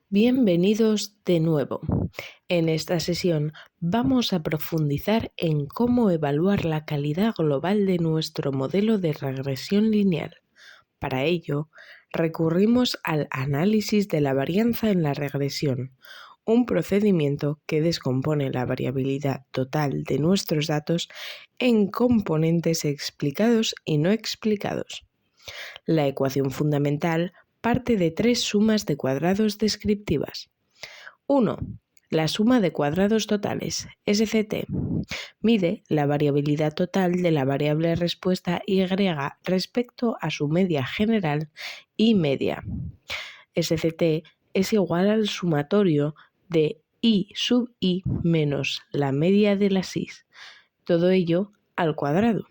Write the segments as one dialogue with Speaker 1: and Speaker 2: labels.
Speaker 1: Bienvenidos de nuevo. En esta sesión vamos a profundizar en cómo evaluar la calidad global de nuestro modelo de regresión lineal. Para ello, recurrimos al análisis de la varianza en la regresión, un procedimiento que descompone la variabilidad total de nuestros datos en componentes explicados y no explicados. La ecuación fundamental parte de tres sumas de cuadrados descriptivas. 1. La suma de cuadrados totales, SCT, mide la variabilidad total de la variable respuesta Y respecto a su media general y media. SCT es igual al sumatorio de I sub I menos la media de las I, todo ello al cuadrado.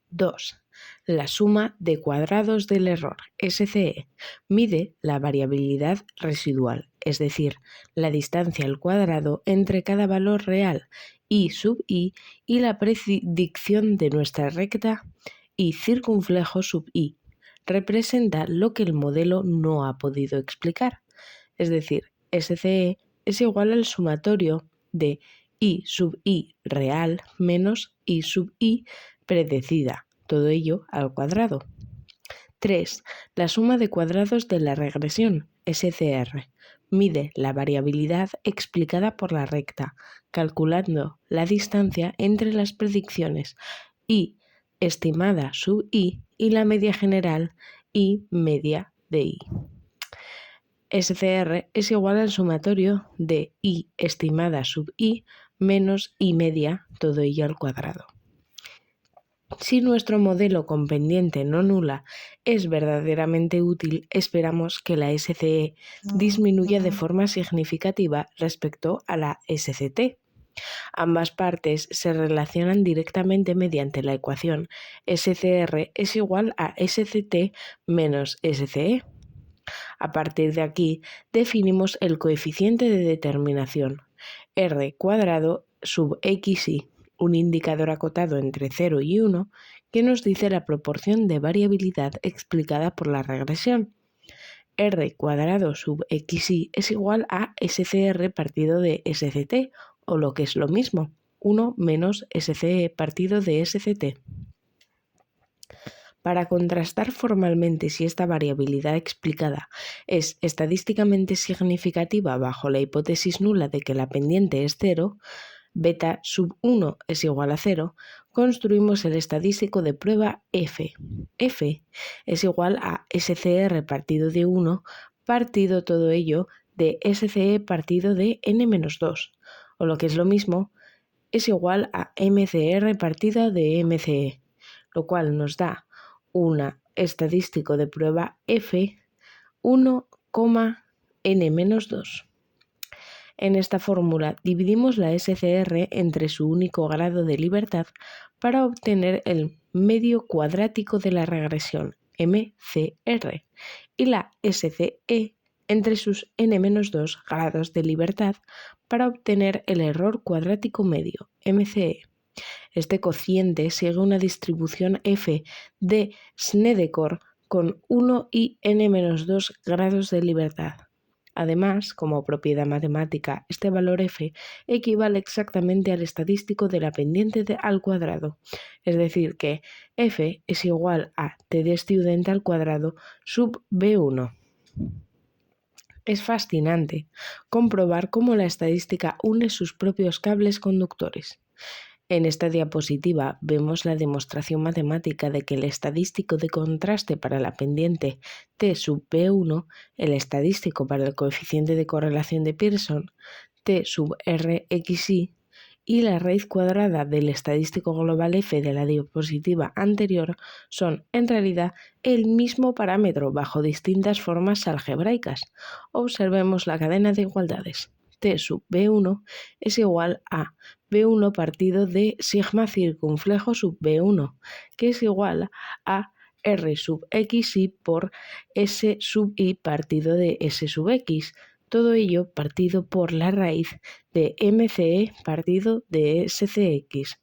Speaker 1: 2. La suma de cuadrados del error, SCE, mide la variabilidad residual, es decir, la distancia al cuadrado entre cada valor real I sub I y la predicción de nuestra recta I circunflejo sub I. Representa lo que el modelo no ha podido explicar, es decir, SCE es igual al sumatorio de I sub I real menos I sub I predecida, todo ello al cuadrado. 3. La suma de cuadrados de la regresión, SCR, mide la variabilidad explicada por la recta, calculando la distancia entre las predicciones I estimada sub I y la media general I media de I. SCR es igual al sumatorio de I estimada sub I menos I media, todo ello al cuadrado. Si nuestro modelo con pendiente no nula es verdaderamente útil, esperamos que la SCE disminuya de forma significativa respecto a la SCT. Ambas partes se relacionan directamente mediante la ecuación SCR es igual a SCT menos SCE. A partir de aquí, definimos el coeficiente de determinación, R cuadrado sub XY, un indicador acotado entre 0 y 1 que nos dice la proporción de variabilidad explicada por la regresión. R cuadrado sub XY es igual a SCR partido de SCT, o lo que es lo mismo, 1 menos SCE partido de SCT. Para contrastar formalmente si esta variabilidad explicada es estadísticamente significativa bajo la hipótesis nula de que la pendiente es 0, beta sub 1 es igual a 0, construimos el estadístico de prueba F. F es igual a SCR partido de 1 partido todo ello de SCE partido de n-2, o lo que es lo mismo, es igual a MCR partido de MCE, lo cual nos da un estadístico de prueba F 1,n-2. En esta fórmula dividimos la SCR entre su único grado de libertad para obtener el medio cuadrático de la regresión, MCR, y la SCE entre sus n-2 grados de libertad para obtener el error cuadrático medio, MCE. Este cociente sigue una distribución F de Snedeker con 1 y n-2 grados de libertad. Además, como propiedad matemática, este valor F equivale exactamente al estadístico de la pendiente al cuadrado, es decir que F es igual a t de student al cuadrado sub B1. Es fascinante comprobar cómo la estadística une sus propios cables conductores. En esta diapositiva vemos la demostración matemática de que el estadístico de contraste para la pendiente T sub B1, el estadístico para el coeficiente de correlación de Pearson, T sub RXY, y la raíz cuadrada del estadístico global F de la diapositiva anterior son, en realidad, el mismo parámetro bajo distintas formas algebraicas. Observemos la cadena de igualdades. T sub B1 es igual a B1 partido de sigma circunflejo sub B1, que es igual a R sub XY por S sub I partido de S sub X, todo ello partido por la raíz de MCE partido de SCX.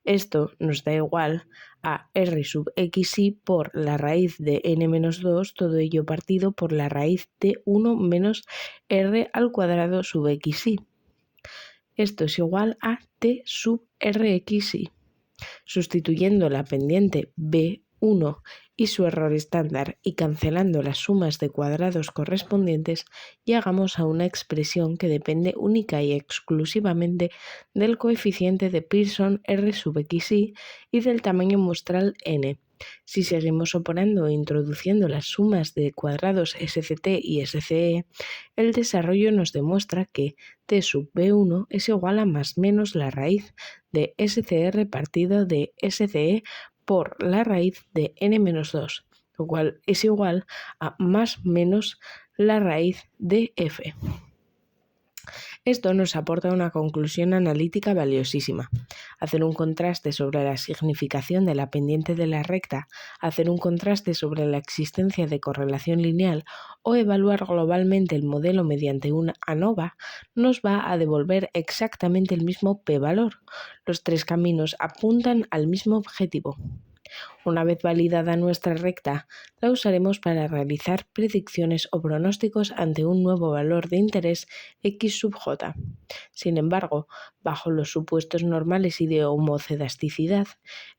Speaker 1: Esto nos da igual a r sub xi por la raíz de n-2, todo ello partido por la raíz de 1 menos r al cuadrado sub xi. Esto es igual a t sub rxi. Sustituyendo la pendiente B1 y su error estándar y cancelando las sumas de cuadrados correspondientes, llegamos a una expresión que depende única y exclusivamente del coeficiente de Pearson R sub xi y del tamaño muestral n. Si seguimos operando e introduciendo las sumas de cuadrados SCT y SCE, el desarrollo nos demuestra que t sub B1 es igual a más menos la raíz de SCR partido de SCE por la raíz de n-2, lo cual es igual a más menos la raíz de f. Esto nos aporta una conclusión analítica valiosísima. Hacer un contraste sobre la significación de la pendiente de la recta, hacer un contraste sobre la existencia de correlación lineal o evaluar globalmente el modelo mediante una ANOVA nos va a devolver exactamente el mismo p-valor. Los tres caminos apuntan al mismo objetivo. Una vez validada nuestra recta, la usaremos para realizar predicciones o pronósticos ante un nuevo valor de interés x sub j. Sin embargo, bajo los supuestos normales y de homocedasticidad,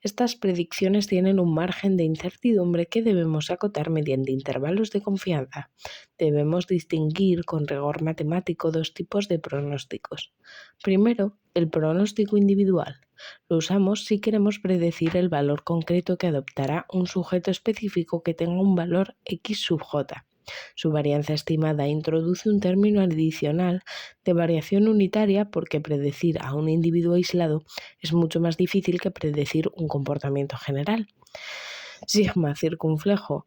Speaker 1: estas predicciones tienen un margen de incertidumbre que debemos acotar mediante intervalos de confianza. Debemos distinguir con rigor matemático dos tipos de pronósticos. Primero, el pronóstico individual. Lo usamos si queremos predecir el valor concreto que adoptará un sujeto específico que tenga un valor x sub j. Su varianza estimada introduce un término adicional de variación unitaria porque predecir a un individuo aislado es mucho más difícil que predecir un comportamiento general. Sigma circunflejo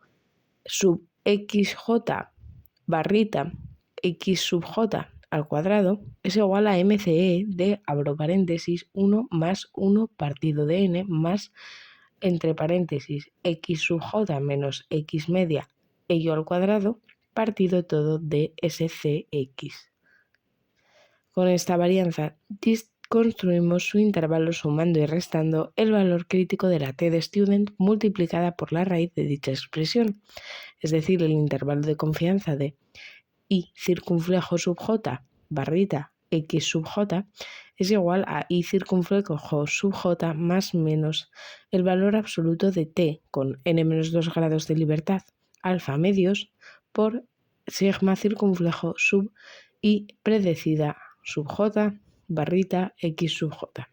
Speaker 1: sub xj barrita x sub j al cuadrado es igual a MCE de, abro paréntesis, 1 más 1 partido de n más, entre paréntesis, x sub j menos x media, ello al cuadrado, partido todo de SCX. Con esta varianza construimos su intervalo sumando y restando el valor crítico de la t de student multiplicada por la raíz de dicha expresión, es decir, el intervalo de confianza de I circunflejo sub j barrita x sub j es igual a I circunflejo sub j más menos el valor absoluto de t con n-2 grados de libertad alfa medios por sigma circunflejo sub I predecida sub j barrita x sub j.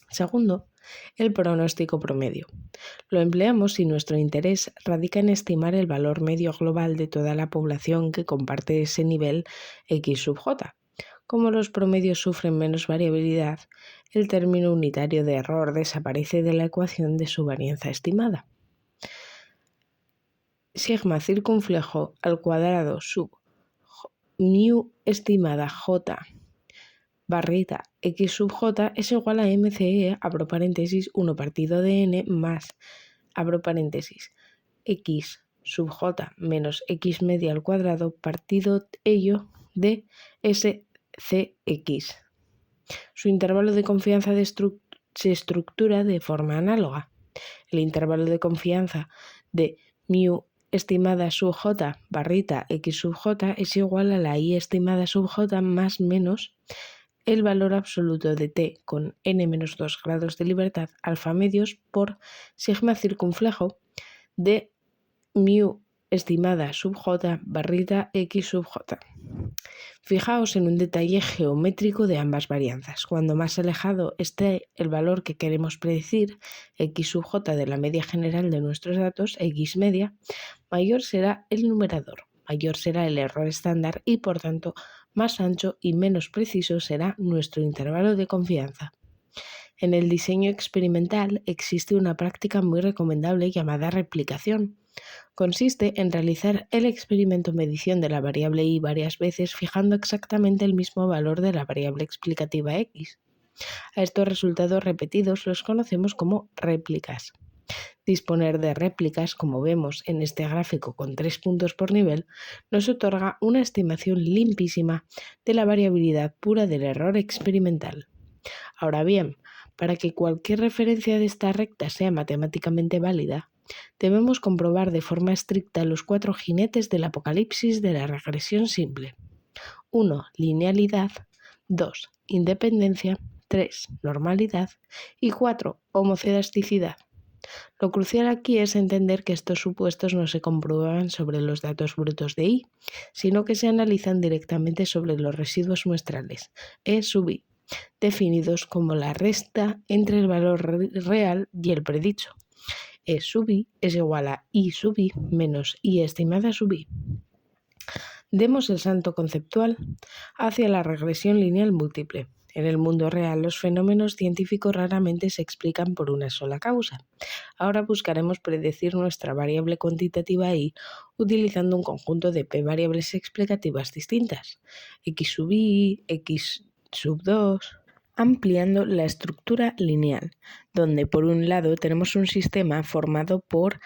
Speaker 1: Segundo, el pronóstico promedio. Lo empleamos si nuestro interés radica en estimar el valor medio global de toda la población que comparte ese nivel x sub j. Como los promedios sufren menos variabilidad, el término unitario de error desaparece de la ecuación de su varianza estimada. Sigma circunflejo al cuadrado sub mu estimada j barrita x sub j es igual a MCE, abro paréntesis, 1 partido de n más, abro paréntesis, x sub j menos x media al cuadrado partido ello de SCX. Su intervalo de confianza se estructura de forma análoga. El intervalo de confianza de mu estimada sub j barrita x sub j es igual a la i estimada sub j más menos el valor absoluto de t con n-2 grados de libertad alfa medios por sigma circunflejo de mu estimada sub j barrita x sub j. Fijaos en un detalle geométrico de ambas varianzas. Cuando más alejado esté el valor que queremos predecir, x sub j de la media general de nuestros datos, x media, mayor será el numerador, mayor será el error estándar y por tanto más ancho y menos preciso será nuestro intervalo de confianza. En el diseño experimental existe una práctica muy recomendable llamada replicación. Consiste en realizar el experimento medición de la variable y varias veces fijando exactamente el mismo valor de la variable explicativa x. A estos resultados repetidos los conocemos como réplicas. Disponer de réplicas, como vemos en este gráfico con 3 puntos por nivel, nos otorga una estimación limpísima de la variabilidad pura del error experimental. Ahora bien, Para que cualquier referencia de esta recta sea matemáticamente válida, debemos comprobar de forma estricta los 4 jinetes del apocalipsis de la regresión simple. 1. Linealidad. 2. Independencia. 3. Normalidad. Y 4. Homocedasticidad. Lo crucial aquí es entender que estos supuestos no se comprueban sobre los datos brutos de I, sino que se analizan directamente sobre los residuos muestrales, E sub I, definidos como la resta entre el valor real y el predicho. E sub I es igual a I sub I menos I estimada sub I. Demos el salto conceptual hacia la regresión lineal múltiple. En el mundo real, los fenómenos científicos raramente se explican por una sola causa. Ahora buscaremos predecir nuestra variable cuantitativa I utilizando un conjunto de p variables explicativas distintas, x sub I, x sub 2, ampliando la estructura lineal, donde por un lado tenemos un sistema formado por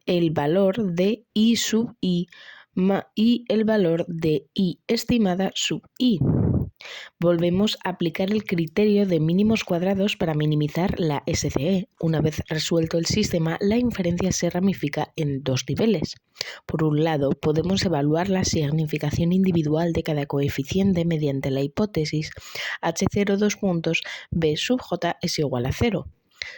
Speaker 1: el valor de I sub I y el valor de I estimada sub I. Volvemos a aplicar el criterio de mínimos cuadrados para minimizar la SCE. Una vez resuelto el sistema, la inferencia se ramifica en 2 niveles. Por un lado, podemos evaluar la significación individual de cada coeficiente mediante la hipótesis H0 B sub J es igual a 0.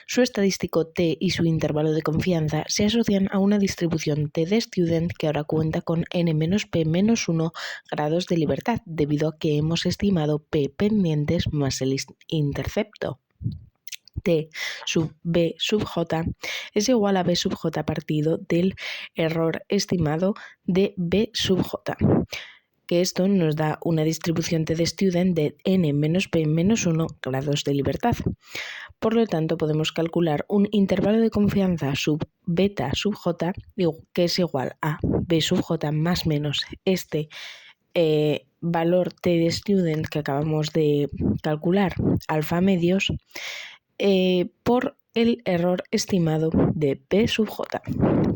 Speaker 1: Su estadístico T y su intervalo de confianza se asocian a una distribución T de student que ahora cuenta con n-p-1 grados de libertad, debido a que hemos estimado P pendientes más el intercepto. T sub B sub J es igual a B sub J partido del error estimado de B sub J, que esto nos da una distribución T de student de n-p-1 grados de libertad. Por lo tanto, podemos calcular un intervalo de confianza sub beta sub j, que es igual a b sub j más menos este valor T de student que acabamos de calcular, alfa medios, por el error estimado de P sub J.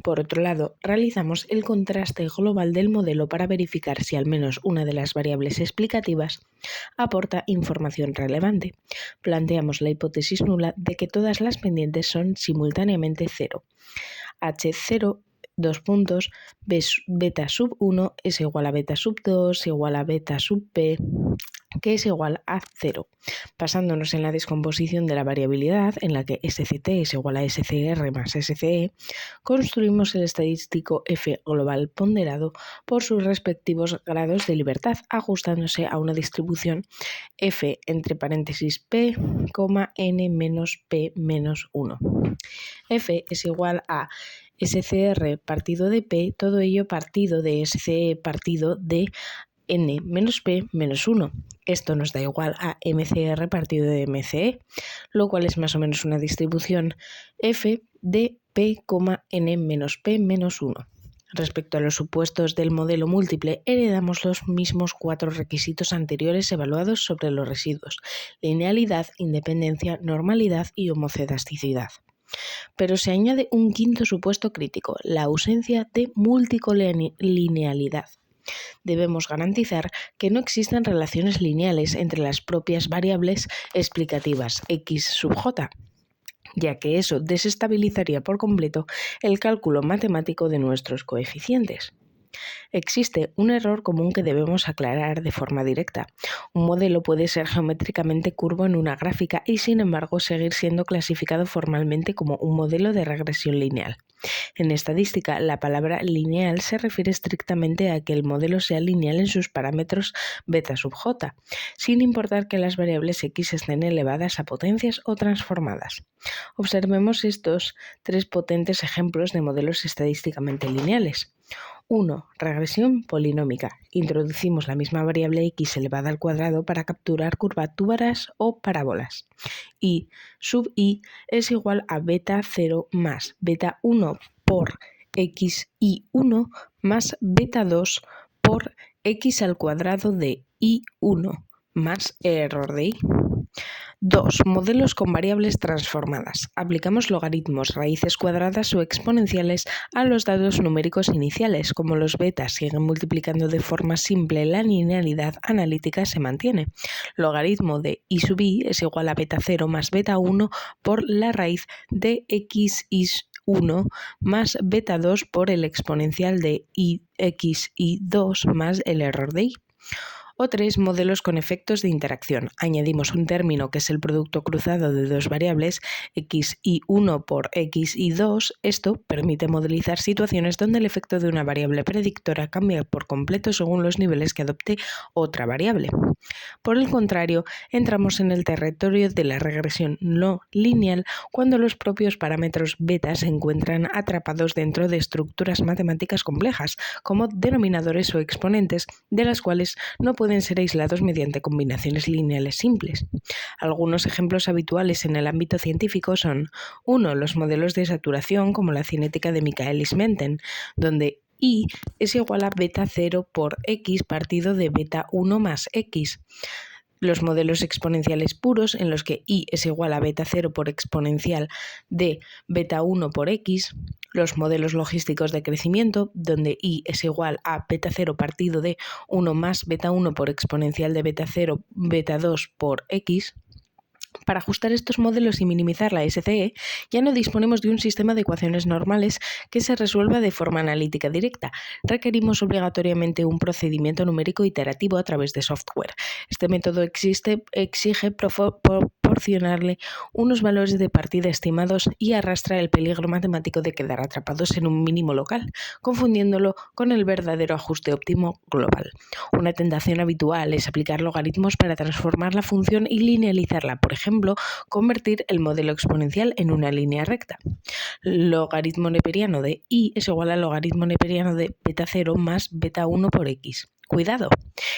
Speaker 1: Por otro lado, realizamos el contraste global del modelo para verificar si al menos una de las variables explicativas aporta información relevante. Planteamos la hipótesis nula de que todas las pendientes son simultáneamente 0. H0 beta sub 1 es igual a beta sub 2 igual a beta sub p, que es igual a 0. Basándonos en la descomposición de la variabilidad, en la que SCT es igual a SCR más SCE, construimos el estadístico F global ponderado por sus respectivos grados de libertad, ajustándose a una distribución F entre paréntesis P, N menos P menos 1. F es igual a SCR partido de P, todo ello partido de SCE partido de N menos P menos 1. Esto nos da igual a MCR partido de MCE, lo cual es más o menos una distribución F de P, N menos P menos 1. Respecto a los supuestos del modelo múltiple, heredamos los mismos 4 requisitos anteriores evaluados sobre los residuos: linealidad, independencia, normalidad y homocedasticidad. Pero se añade un quinto supuesto crítico: la ausencia de multicolinealidad. Debemos garantizar que no existan relaciones lineales entre las propias variables explicativas x sub j, ya que eso desestabilizaría por completo el cálculo matemático de nuestros coeficientes. Existe un error común que debemos aclarar de forma directa. Un modelo puede ser geométricamente curvo en una gráfica y, sin embargo, seguir siendo clasificado formalmente como un modelo de regresión lineal. En estadística, la palabra lineal se refiere estrictamente a que el modelo sea lineal en sus parámetros beta sub j, sin importar que las variables x estén elevadas a potencias o transformadas. Observemos estos 3 potentes ejemplos de modelos estadísticamente lineales. 1. Regresión polinómica. Introducimos la misma variable x elevada al cuadrado para capturar curvaturas o parábolas. Y sub i es igual a beta 0 más beta 1 por x i1 más beta 2 por x al cuadrado de i1 más error de i. 2. Modelos con variables transformadas. Aplicamos logaritmos, raíces cuadradas o exponenciales a los datos numéricos iniciales. Como los betas siguen multiplicando de forma simple, la linealidad analítica se mantiene. Logaritmo de i sub i es igual a beta 0 más beta 1 por la raíz de xi1 más beta 2 por el exponencial de xi2 más el error de i. O 3. Modelos con efectos de interacción. Añadimos un término que es el producto cruzado de dos variables, xi1 por xi2. Esto permite modelizar situaciones donde el efecto de una variable predictora cambia por completo según los niveles que adopte otra variable. Por el contrario, entramos en el territorio de la regresión no lineal cuando los propios parámetros beta se encuentran atrapados dentro de estructuras matemáticas complejas, como denominadores o exponentes, de las cuales no pueden ser aislados mediante combinaciones lineales simples. Algunos ejemplos habituales en el ámbito científico son 1. Los modelos de saturación, como la cinética de Michaelis-Menten, donde i es igual a beta 0 por x partido de beta 1 más x. Los modelos exponenciales puros, en los que i es igual a beta 0 por exponencial de beta 1 por x. Los modelos logísticos de crecimiento, donde i es igual a beta 0 partido de 1 más beta 1 por exponencial de beta 0 beta 2 por x. Para ajustar estos modelos y minimizar la SCE, ya no disponemos de un sistema de ecuaciones normales que se resuelva de forma analítica directa. Requerimos obligatoriamente un procedimiento numérico iterativo a través de software. Este método exige proporcionarle unos valores de partida estimados y arrastra el peligro matemático de quedar atrapados en un mínimo local, confundiéndolo con el verdadero ajuste óptimo global. Una tentación habitual es aplicar logaritmos para transformar la función y linealizarla, por ejemplo, convertir el modelo exponencial en una línea recta. Logaritmo neperiano de i es igual al logaritmo neperiano de beta 0 más beta 1 por x. Cuidado,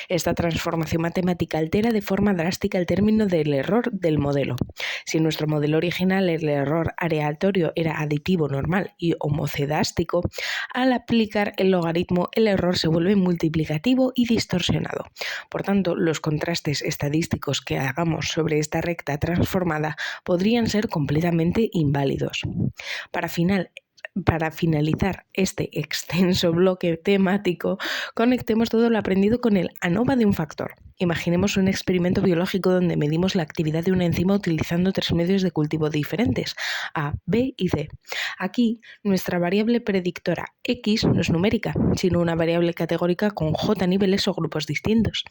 Speaker 1: esta transformación matemática altera de forma drástica el término del error del modelo. Si en nuestro modelo original el error aleatorio era aditivo, normal y homocedástico, al aplicar el logaritmo el error se vuelve multiplicativo y distorsionado. Por tanto, los contrastes estadísticos que hagamos sobre esta recta transformada podrían ser completamente inválidos. Para finalizar este extenso bloque temático, conectemos todo lo aprendido con el ANOVA de un factor. Imaginemos un experimento biológico donde medimos la actividad de una enzima utilizando 3 medios de cultivo diferentes, A, B y C. Aquí, nuestra variable predictora X no es numérica, sino una variable categórica con J niveles o grupos distintos.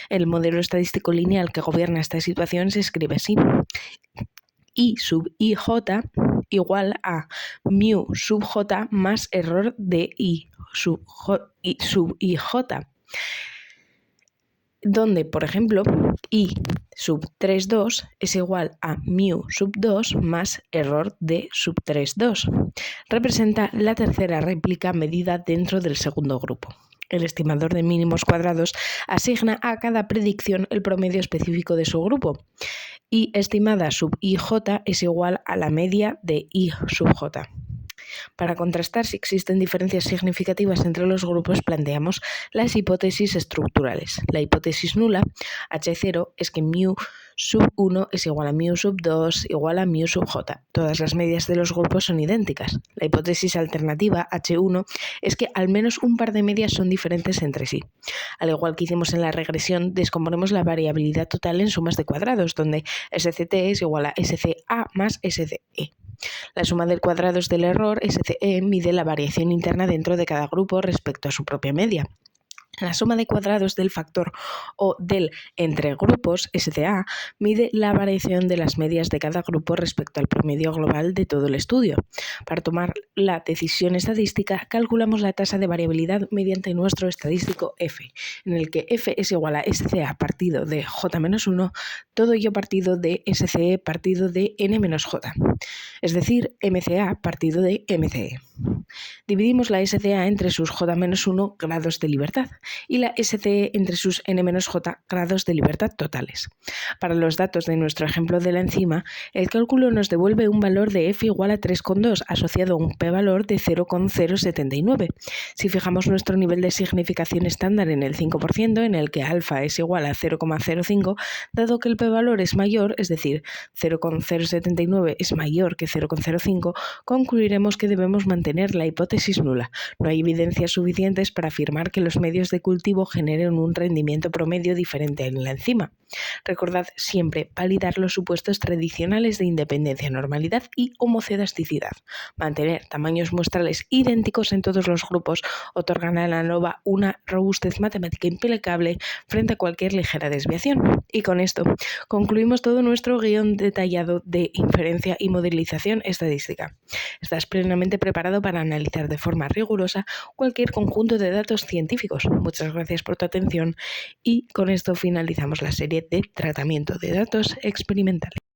Speaker 1: El modelo estadístico lineal que gobierna esta situación se escribe así: I sub ij igual a mu sub j más error de i sub ij, donde, por ejemplo, i sub 3,2 es igual a mu sub 2 más error de sub 3,2. Representa la tercera réplica medida dentro del segundo grupo. El estimador de mínimos cuadrados asigna a cada predicción el promedio específico de su grupo. I estimada sub ij es igual a la media de i sub j. Para contrastar si existen diferencias significativas entre los grupos, planteamos las hipótesis estructurales. La hipótesis nula, H0, es que mu sub 1 es igual a mu sub 2 igual a mu sub j. Todas las medias de los grupos son idénticas. La hipótesis alternativa, H1, es que al menos un par de medias son diferentes entre sí. Al igual que hicimos en la regresión, descomponemos la variabilidad total en sumas de cuadrados, donde SCT es igual a SCA más SCE. La suma de cuadrados del error, SCE, mide la variación interna dentro de cada grupo respecto a su propia media. La suma de cuadrados del factor o del entre grupos, SCA, mide la variación de las medias de cada grupo respecto al promedio global de todo el estudio. Para tomar la decisión estadística, calculamos la tasa de variabilidad mediante nuestro estadístico F, en el que F es igual a SCA partido de J-1, todo ello partido de SCE partido de N-J, es decir, MCA partido de MCE. Dividimos la SCA entre sus J-1 grados de libertad y la SCE entre sus N-J grados de libertad totales. Para los datos de nuestro ejemplo de la enzima, el cálculo nos devuelve un valor de F igual a 3,2 asociado a un p-valor de 0,079. Si fijamos nuestro nivel de significación estándar en el 5%, en el que alfa es igual a 0,05, dado que el p-valor es mayor, es decir, 0,079 es mayor que 0,05, concluiremos que debemos mantener la hipótesis nula. No hay evidencias suficientes para afirmar que los medios de cultivo generen un rendimiento promedio diferente en la enzima. Recordad siempre validar los supuestos tradicionales de independencia, normalidad y homocedasticidad. Mantener tamaños muestrales idénticos en todos los grupos otorgan a la ANOVA una robustez matemática impecable frente a cualquier ligera desviación. Y con esto concluimos todo nuestro guión detallado de inferencia y modelización estadística. Estás plenamente preparado para analizar de forma rigurosa cualquier conjunto de datos científicos. Muchas gracias por tu atención y con esto finalizamos la serie de tratamiento de datos experimentales.